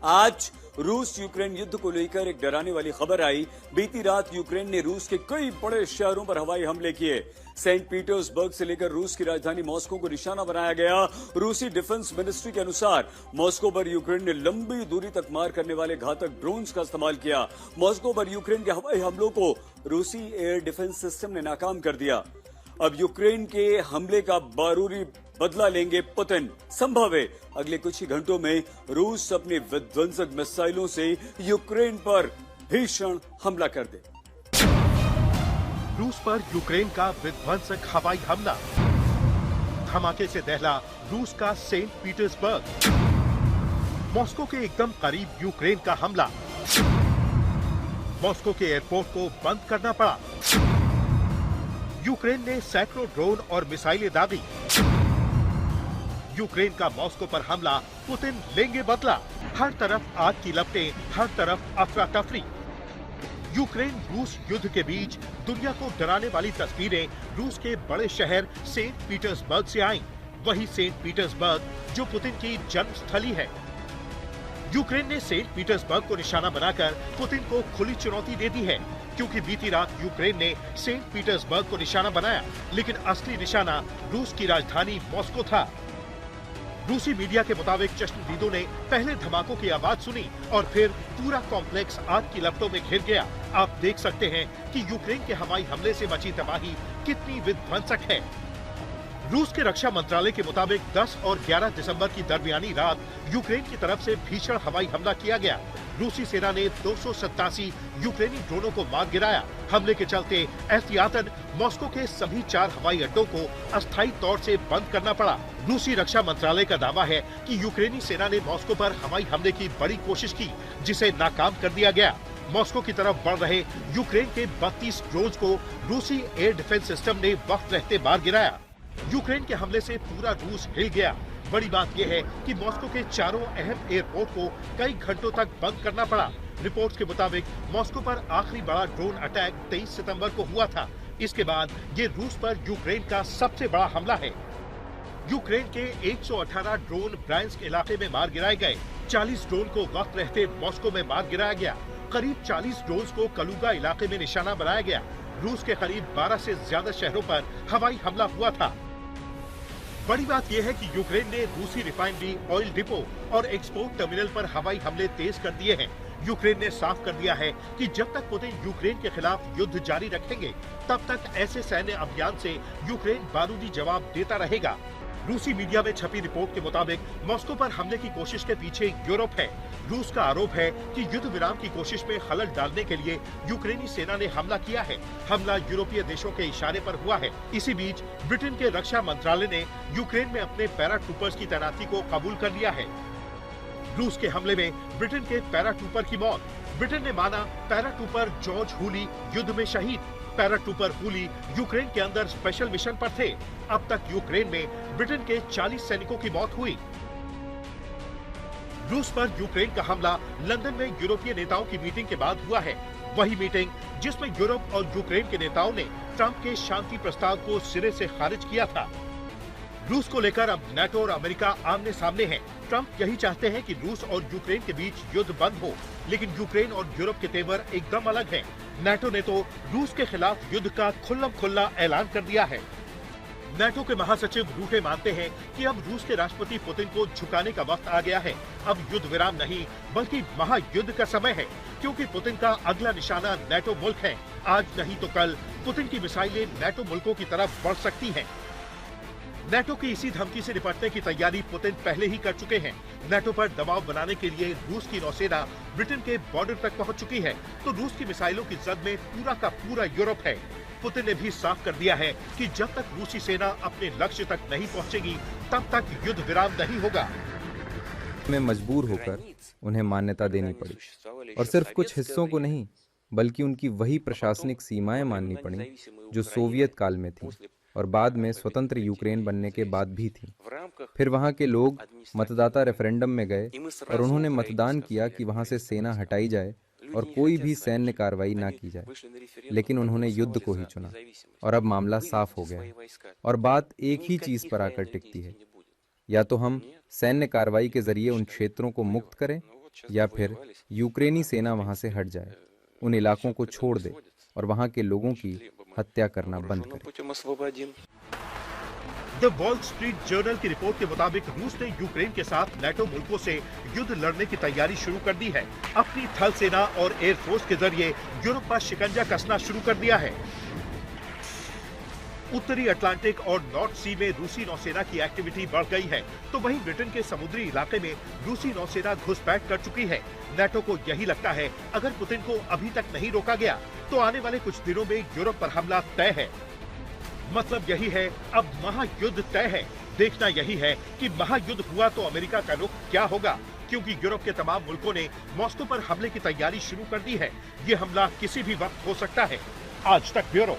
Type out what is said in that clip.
आज रूस यूक्रेन युद्ध को लेकर एक डराने वाली खबर आई। बीती रात यूक्रेन ने रूस के कई बड़े शहरों पर हवाई हमले किए। सेंट पीटर्सबर्ग से लेकर रूस की राजधानी मॉस्को को निशाना बनाया गया। रूसी डिफेंस मिनिस्ट्री के अनुसार मॉस्को पर यूक्रेन ने लंबी दूरी तक मार करने वाले घातक ड्रोन्स का इस्तेमाल किया। मॉस्को पर यूक्रेन के हवाई हमलों को रूसी एयर डिफेंस सिस्टम ने नाकाम कर दिया। अब यूक्रेन के हमले का बारूदी बदला लेंगे पुतिन। संभव है अगले कुछ ही घंटों में रूस अपने विध्वंसक मिसाइलों से यूक्रेन पर भीषण हमला कर दे। रूस पर यूक्रेन का विध्वंसक हवाई हमला। धमाके से दहला रूस का सेंट पीटर्सबर्ग। मॉस्को के एकदम करीब यूक्रेन का हमला। मॉस्को के एयरपोर्ट को बंद करना पड़ा। यूक्रेन ने सैकड़ों ड्रोन और मिसाइलें दागी। यूक्रेन का मॉस्को पर हमला, पुतिन लेंगे बदला। हर तरफ आग की लपटें, हर तरफ अफरा तफरी। यूक्रेन रूस युद्ध के बीच दुनिया को डराने वाली तस्वीरें रूस के बड़े शहर सेंट पीटर्सबर्ग से आईं। वही सेंट पीटर्सबर्ग जो पुतिन की जन्मस्थली है। यूक्रेन ने सेंट पीटर्सबर्ग को निशाना बनाकर पुतिन को खुली चुनौती दे दी है, क्योंकि बीती रात यूक्रेन ने सेंट पीटर्सबर्ग को निशाना बनाया, लेकिन असली निशाना रूस की राजधानी मॉस्को था। रूसी मीडिया के मुताबिक चश्मदीदों ने पहले धमाकों की आवाज सुनी और फिर पूरा कॉम्प्लेक्स आग की लपटों में घिर गया। आप देख सकते हैं कि यूक्रेन के हवाई हमले से मची तबाही कितनी विध्वंसक है। रूस के रक्षा मंत्रालय के मुताबिक 10 और 11 दिसंबर की दरमियानी रात यूक्रेन की तरफ से भीषण हवाई हमला किया गया। रूसी सेना ने 287 यूक्रेनी ड्रोनों को मार गिराया। हमले के चलते एहतियातन मॉस्को के सभी 4 हवाई अड्डों को अस्थायी तौर से बंद करना पड़ा। रूसी रक्षा मंत्रालय का दावा है कि यूक्रेनी सेना ने मॉस्को पर हवाई हमले की बड़ी कोशिश की, जिसे नाकाम कर दिया गया। मॉस्को की तरफ बढ़ रहे यूक्रेन के 32 ड्रोन को रूसी एयर डिफेंस सिस्टम ने वक्त रहते मार गिराया। यूक्रेन के हमले से पूरा रूस हिल गया। बड़ी बात यह है कि मॉस्को के चारों अहम एयरपोर्ट को कई घंटों तक बंद करना पड़ा। रिपोर्ट्स के मुताबिक मॉस्को पर आखिरी बड़ा ड्रोन अटैक 23 सितंबर को हुआ था। इसके बाद ये रूस पर यूक्रेन का सबसे बड़ा हमला है। यूक्रेन के 118 ड्रोन ब्रायंस्क इलाके में मार गिराए गए। 40 ड्रोन को वक्त रहते मॉस्को में मार गिराया गया। करीब 40 ड्रोन को कलुगा इलाके में निशाना बनाया गया। रूस के करीब 12 से ज्यादा शहरों पर हवाई हमला हुआ था। बड़ी बात यह है कि यूक्रेन ने रूसी रिफाइनरी, ऑयल डिपो और एक्सपोर्ट टर्मिनल पर हवाई हमले तेज कर दिए हैं। यूक्रेन ने साफ कर दिया है कि जब तक पुतिन यूक्रेन के खिलाफ युद्ध जारी रखेंगे, तब तक ऐसे सैन्य अभियान से यूक्रेन बारूदी जवाब देता रहेगा। रूसी मीडिया में छपी रिपोर्ट के मुताबिक मॉस्को पर हमले की कोशिश के पीछे यूरोप है। रूस का आरोप है कि युद्ध विराम की कोशिश में खलल डालने के लिए यूक्रेनी सेना ने हमला किया है। हमला यूरोपीय देशों के इशारे पर हुआ है। इसी बीच ब्रिटेन के रक्षा मंत्रालय ने यूक्रेन में अपने पैराट्रूपर्स की तैनाती को कबूल कर लिया है। रूस के हमले में ब्रिटेन के पैराट्रूपर की मौत। ब्रिटेन ने माना पैराट्रूपर जॉर्ज हूली युद्ध में शहीद। पैराट्रूपर हूली यूक्रेन के अंदर स्पेशल मिशन पर थे। अब तक यूक्रेन में ब्रिटेन के 40 सैनिकों की मौत हुई। रूस पर यूक्रेन का हमला लंदन में यूरोपीय नेताओं की मीटिंग के बाद हुआ है। वही मीटिंग जिसमें यूरोप और यूक्रेन के नेताओं ने ट्रंप के शांति प्रस्ताव को सिरे से खारिज किया था। रूस को लेकर अब नाटो और अमेरिका आमने सामने हैं। ट्रंप यही चाहते हैं कि रूस और यूक्रेन के बीच युद्ध बंद हो, लेकिन यूक्रेन और यूरोप के तेवर एकदम अलग हैं। नाटो ने तो रूस के खिलाफ युद्ध का खुल्लम खुल्ला ऐलान कर दिया है। नाटो के महासचिव रूटे मानते हैं कि अब रूस के राष्ट्रपति पुतिन को झुकाने का वक्त आ गया है। अब युद्ध विराम नहीं, बल्कि महायुद्ध का समय है, क्योंकि पुतिन का अगला निशाना नाटो मुल्क है। आज नहीं तो कल पुतिन की मिसाइलें नाटो मुल्कों की तरफ बढ़ सकती हैं। नाटो की इसी धमकी से निपटने की तैयारी पुतिन पहले ही कर चुके हैं। नाटो पर दबाव बनाने के लिए रूस की नौसेना ब्रिटेन के बॉर्डर तक पहुंच चुकी है, तो रूस की मिसाइलों की जद में पूरा का पूरा यूरोप है। पुतिन ने भी साफ कर दिया है कि जब तक रूसी सेना अपने लक्ष्य तक नहीं पहुंचेगी, तब तक युद्ध विराम नहीं होगा। में मजबूर होकर उन्हें मान्यता देनी पड़ी, और सिर्फ कुछ हिस्सों को नहीं, बल्कि उनकी वही प्रशासनिक सीमाएं माननी पड़ी जो सोवियत काल में थी और बाद में स्वतंत्र यूक्रेन बनने के बाद भी थी। फिर वहां के लोग मतदाता रेफरेंडम में गए और उन्होंने मतदान किया कि वहां से सेना हटाई जाए और कोई भी सैन्य कार्रवाई ना की जाए, लेकिन उन्होंने युद्ध को ही चुना और अब मामला साफ हो गया है। और बात एक ही चीज पर आकर टिकती है, या तो हम सैन्य कार्रवाई के जरिए उन क्षेत्रों को मुक्त करें या फिर यूक्रेनी सेना वहां से हट जाए, उन इलाकों को छोड़ दे और वहां के लोगों की हत्या करना बंद करे। द वॉल स्ट्रीट जर्नल की रिपोर्ट के मुताबिक रूस ने यूक्रेन के साथ नाटो मुल्कों से युद्ध लड़ने की तैयारी शुरू कर दी है। अपनी थल सेना और एयरफोर्स के जरिए यूरोप पर शिकंजा कसना शुरू कर दिया है। उत्तरी अटलांटिक और नॉर्थ सी में रूसी नौसेना की एक्टिविटी बढ़ गई है, तो वहीं ब्रिटेन के समुद्री इलाके में रूसी नौसेना घुसपैठ कर चुकी है। नाटो को यही लगता है, अगर पुतिन को अभी तक नहीं रोका गया तो आने वाले कुछ दिनों में यूरोप पर हमला तय है। मतलब यही है, अब महायुद्ध तय है। देखना यही है कि महायुद्ध हुआ तो अमेरिका का रुख क्या होगा, क्योंकि यूरोप के तमाम मुल्कों ने मॉस्को पर हमले की तैयारी शुरू कर दी है। ये हमला किसी भी वक्त हो सकता है। आज तक ब्यूरो।